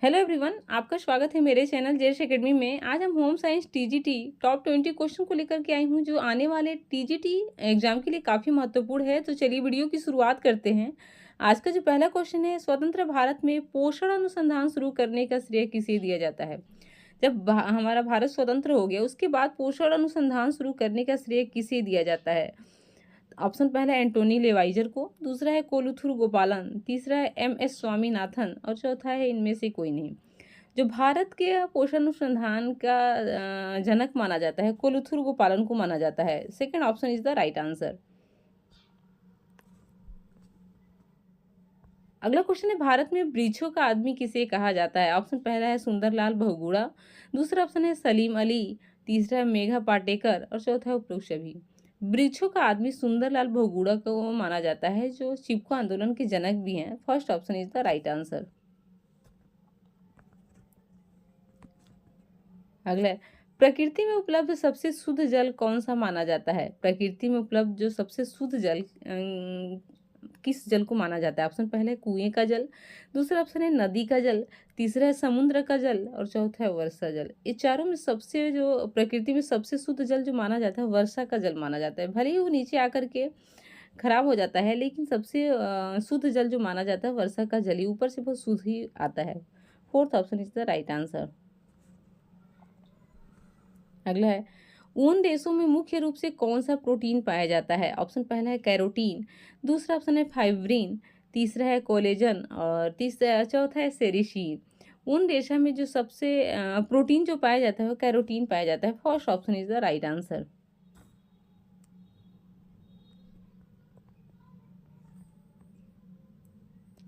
Hello everyone, आपका स्वागत है मेरे चैनल जेश एकेडमी में। आज हम home science TGT top 20 question को लेकर के आई हूँ, जो आने वाले टीजीटी एग्जाम के लिए काफ़ी महत्वपूर्ण है। तो चलिए वीडियो की शुरुआत करते हैं। आज का जो पहला क्वेश्चन है, स्वतंत्र भारत में पोषण अनुसंधान शुरू करने का श्रेय किसे दिया जाता है? जब हमारा भारत स्वतंत्र हो गया, उसके बाद पोषण अनुसंधान शुरू करने का श्रेय किसे दिया जाता है? ऑप्शन पहला है एंटोनी लेवाइजर को, दूसरा है कोलुथुर गोपालन, तीसरा है एम.एस. स्वामीनाथन और चौथा है इनमें से कोई नहीं। जो भारत के पोषण अनुसंधान का जनक माना जाता है, कोलुथुर गोपालन को माना जाता है। Second option is the right answer. अगला क्वेश्चन है, भारत में वृक्षों का आदमी किसे कहा जाता है? ऑप्शन पहला है सुंदरलाल बहुगुणा, दूसरा ऑप्शन है सलीम अली, तीसरा है मेघा पाटेकर और चौथा है उपरोक्त सभी। वृक्षों का आदमी सुंदरलाल बहुगुणा को माना जाता है, जो चिपको आंदोलन के जनक भी हैं। First option is the right answer. अगला है, प्रकृति में उपलब्ध सबसे शुद्ध जल कौन सा माना जाता है? प्रकृति में उपलब्ध जो सबसे शुद्ध जल किस जल को माना जाता है? ऑप्शन पहले कुएं का जल, दूसरा ऑप्शन है नदी का जल, तीसरा है समुद्र का जल और चौथा है वर्षा जल। ये चारों में सबसे जो प्रकृति में सबसे शुद्ध जल जो माना जाता है, वर्षा का जल माना जाता है। भले ही वो नीचे आकर के खराब हो जाता है, लेकिन सबसे शुद्ध जल जो माना जाता है वर्षा का जल ही, ऊपर से बहुत शुद्ध ही आता है। Fourth option is the right answer. अगला है, उन देशों में मुख्य रूप से कौन सा प्रोटीन पाया जाता है? ऑप्शन पहला है कैरोटीन, दूसरा ऑप्शन है फाइब्रिन, तीसरा है कोलेजन और तीसरा चौथा है सेरिशीन। उन देशों में जो सबसे प्रोटीन जो पाया जाता है वो कैरोटीन पाया जाता है। First option is the right answer.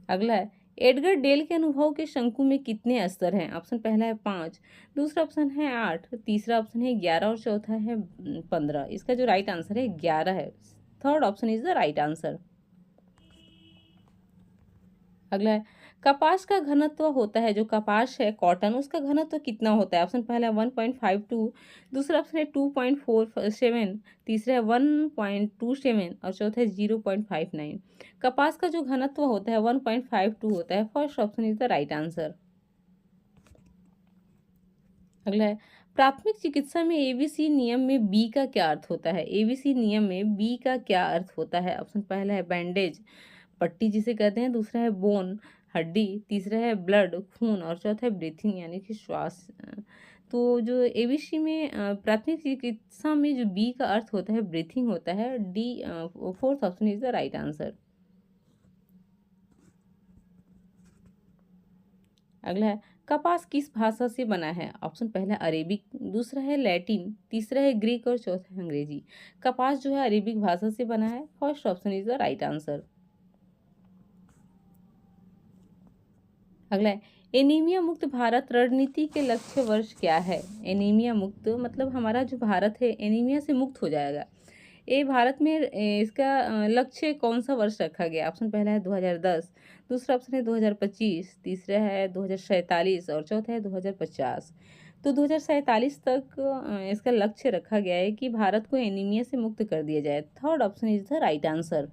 अगला है, एडगर डेल के अनुभव के शंकु में कितने स्तर हैं? ऑप्शन पहला है 5, दूसरा ऑप्शन है 8, तीसरा ऑप्शन है 11 और चौथा है 15। इसका जो राइट आंसर है 11 है। Third option is the right answer. अगला है, कपास का घनत्व होता है, जो कपास है कॉटन, उसका घनत्व कितना होता है? ऑप्शन पहला है 1.52, दूसरा ऑप्शन है 2.47, तीसरा है 1.27 और चौथा है 0.59। कपास का जो घनत्व होता है 1.52 होता है। First option is the right answer. अगला है, प्राथमिक चिकित्सा में एबीसी नियम में बी का क्या अर्थ होता है? एबीसी नियम में बी का क्या अर्थ होता है? ऑप्शन पहला है बैंडेज, पट्टी जिसे कहते हैं, दूसरा है बोन, हड्डी, तीसरा है ब्लड, खून और चौथा है ब्रीथिंग यानी कि श्वास। तो जो एबीसी में प्राथमिक चिकित्सा में जो बी का अर्थ होता है ब्रीथिंग होता है। D fourth option is the right answer. अगला है, कपास किस भाषा से बना है? ऑप्शन पहला अरेबिक, दूसरा है लैटिन, तीसरा है ग्रीक और चौथा है अंग्रेजी। कपास जो है अरेबिक भाषा से बना है। First option is the right answer. अगला है, एनीमिया मुक्त भारत रणनीति के लक्ष्य वर्ष क्या है? एनीमिया मुक्त मतलब हमारा जो भारत है एनीमिया से मुक्त हो जाएगा। ये भारत में इसका लक्ष्य कौन सा वर्ष रखा गया? ऑप्शन पहला है 2010, दूसरा ऑप्शन है 2025, तीसरा है 2047 और चौथा है 2050। तो 2047 तक इसका लक्ष्य रखा गया है कि भारत को एनीमिया से मुक्त कर दिया जाए। Third option is the right answer.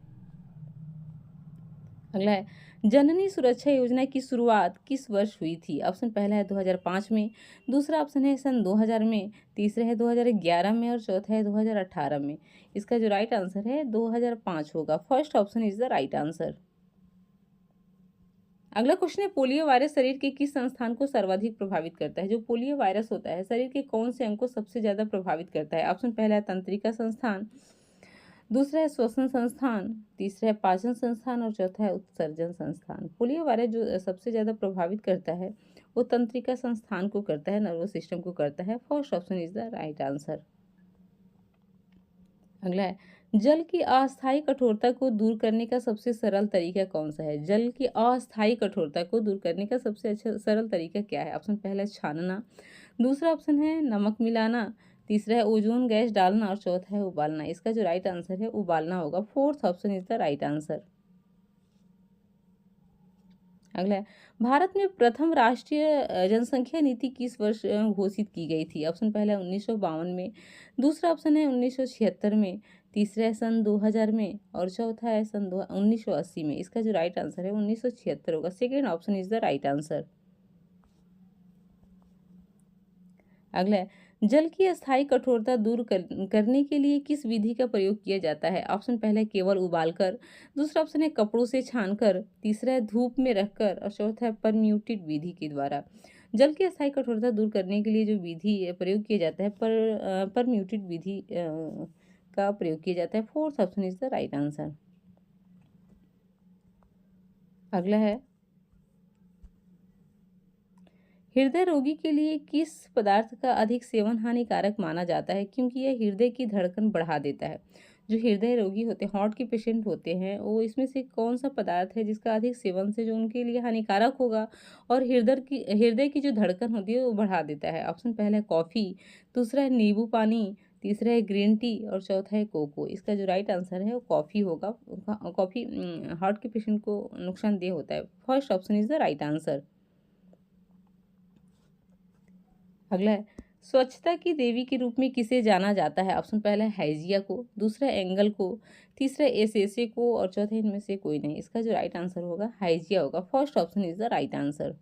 अगला है, जननी सुरक्षा योजना की शुरुआत किस वर्ष हुई थी? ऑप्शन पहला है 2005 में, दूसरा ऑप्शन है सन 2000 में, तीसरा है 2011 में और चौथा है 2018 में। इसका जो राइट आंसर है 2005 होगा। First option is the right answer. अगला क्वेश्चन है, पोलियो वायरस शरीर के किस संस्थान को सर्वाधिक प्रभावित करता है? जो पोलियो वायरस होता है शरीर के कौन से अंग को सबसे ज्यादा प्रभावित करता है? ऑप्शन पहला है तंत्रिका संस्थान, दूसरा है श्वसन संस्थान, तीसरा है पाचन संस्थान और चौथा है उत्सर्जन संस्थान। पोलियो वायरस जो सबसे ज़्यादा प्रभावित करता है वो तंत्रिका संस्थान को करता है, नर्वस सिस्टम को करता है। First option is the right answer. अगला है, जल की अस्थायी कठोरता को दूर करने का सबसे सरल तरीका कौन सा है? जल की अस्थायी कठोरता को दूर करने का सबसे अच्छा सरल तरीका क्या है? ऑप्शन पहला है छानना, दूसरा ऑप्शन है नमक मिलाना, तीसरा है ओजोन गैस डालना और चौथा है उबालना। इसका जो राइट आंसर है उबालना होगा। Fourth option is the right answer. अगला है, भारत में प्रथम राष्ट्रीय जनसंख्या नीति किस वर्ष घोषित की गई थी? ऑप्शन पहला है 1952 में, दूसरा ऑप्शन है 1976 में, तीसरा है सन 2000 में और चौथा है सन 1980 में। इसका जो राइट आंसर है 1976 होगा। Second option is the right answer. अगला है, जल की अस्थायी कठोरता दूर करने के लिए किस विधि का प्रयोग किया जाता है? ऑप्शन पहला है केवल उबालकर, दूसरा ऑप्शन है कपड़ों से छानकर, तीसरा है धूप में रखकर और चौथा है परम्यूटेड विधि के द्वारा। जल की अस्थायी कठोरता दूर करने के लिए जो विधि प्रयोग किया जाता है परम्यूटेड विधि का प्रयोग किया जाता है। Fourth option is the right answer. अगला है, हृदय रोगी के लिए किस पदार्थ का अधिक सेवन हानिकारक माना जाता है, क्योंकि यह हृदय की धड़कन बढ़ा देता है? जो हृदय रोगी होते हैं, हार्ट के पेशेंट होते हैं, वो इसमें से कौन सा पदार्थ है जिसका अधिक सेवन से जो उनके लिए हानिकारक होगा और हृदय की जो धड़कन होती है वो बढ़ा देता है? ऑप्शन पहला है कॉफ़ी, दूसरा है नींबू पानी, तीसरा है ग्रीन टी और चौथा है कोको। इसका जो राइट आंसर है वो कॉफ़ी होगा। कॉफ़ी हार्ट के पेशेंट को नुकसानदेह होता है। First option is the right answer. अगला है, स्वच्छता की देवी के रूप में किसे जाना जाता है? ऑप्शन पहला है हाइजिया को, दूसरा है एंगल को, तीसरा है एसेसे को और चौथा इनमें से कोई नहीं। इसका जो राइट आंसर होगा हाइजिया होगा। First option is the right answer.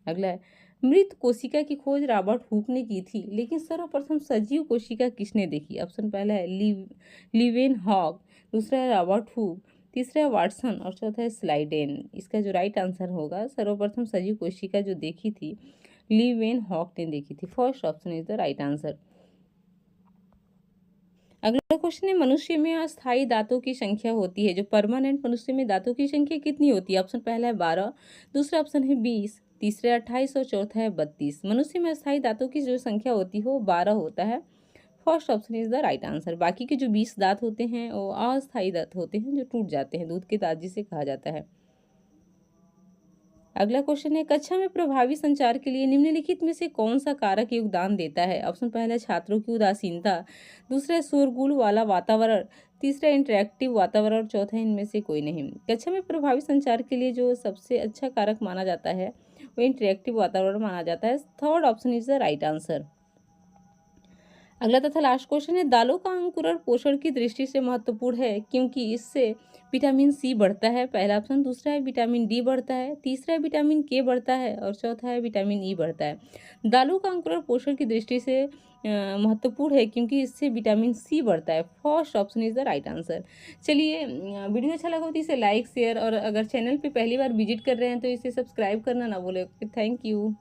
अगला है, मृत कोशिका की खोज रॉबर्ट हुक ने की थी, लेकिन सर्वप्रथम सजीव कोशिका किसने देखी? ऑप्शन पहला है लिवेन हॉक, दूसरा है रॉबर्ट हुक, तीसरा है वाटसन और चौथा है स्लाइडेन। इसका जो राइट आंसर होगा, सर्वप्रथम सजीव कोशिका जो देखी थी लिवेन हॉक ने देखी थी। First option is the right answer. अगला क्वेश्चन है, मनुष्य में अस्थायी दांतों की संख्या होती है, जो परमानेंट मनुष्य में दांतों की संख्या कितनी होती है? ऑप्शन पहला है 12, दूसरा ऑप्शन है 20, तीसरा 28 और चौथा है 32। मनुष्य में अस्थायी दांतों की जो संख्या होती है वो 12 होता है। First option is the right answer. बाकी के जो 20 दांत होते हैं वो अस्थायी दांत होते हैं जो टूट जाते हैं, दूध के दांत जिसे कहा जाता है। अगला क्वेश्चन है, कक्षा में प्रभावी संचार के लिए निम्नलिखित में से कौन सा कारक योगदान देता है? ऑप्शन पहला है छात्रों की उदासीनता, दूसरा है शोरगुल वाला वातावरण, तीसरा इंटरेक्टिव वातावरण और चौथा इनमें से कोई नहीं। कक्षा में प्रभावी संचार के लिए जो सबसे अच्छा कारक माना जाता है वो इंटरेक्टिव वातावरण माना जाता है। Third option is the right answer. अगला तथा लास्ट क्वेश्चन है, दालों का अंकुरण पोषण की दृष्टि से महत्वपूर्ण है क्योंकि इससे विटामिन सी बढ़ता है। पहला ऑप्शन, दूसरा है विटामिन डी बढ़ता है, तीसरा है विटामिन के बढ़ता है और चौथा है विटामिन ई बढ़ता है। दालों का अंकुरण पोषण की दृष्टि से महत्वपूर्ण है क्योंकि इससे विटामिन सी बढ़ता है। First option is the right answer. चलिए, वीडियो अच्छा लगा तो इसे लाइक शेयर और अगर चैनल पे पहली बार विजिट कर रहे हैं तो इसे सब्सक्राइब करना ना भूलें। Thank you.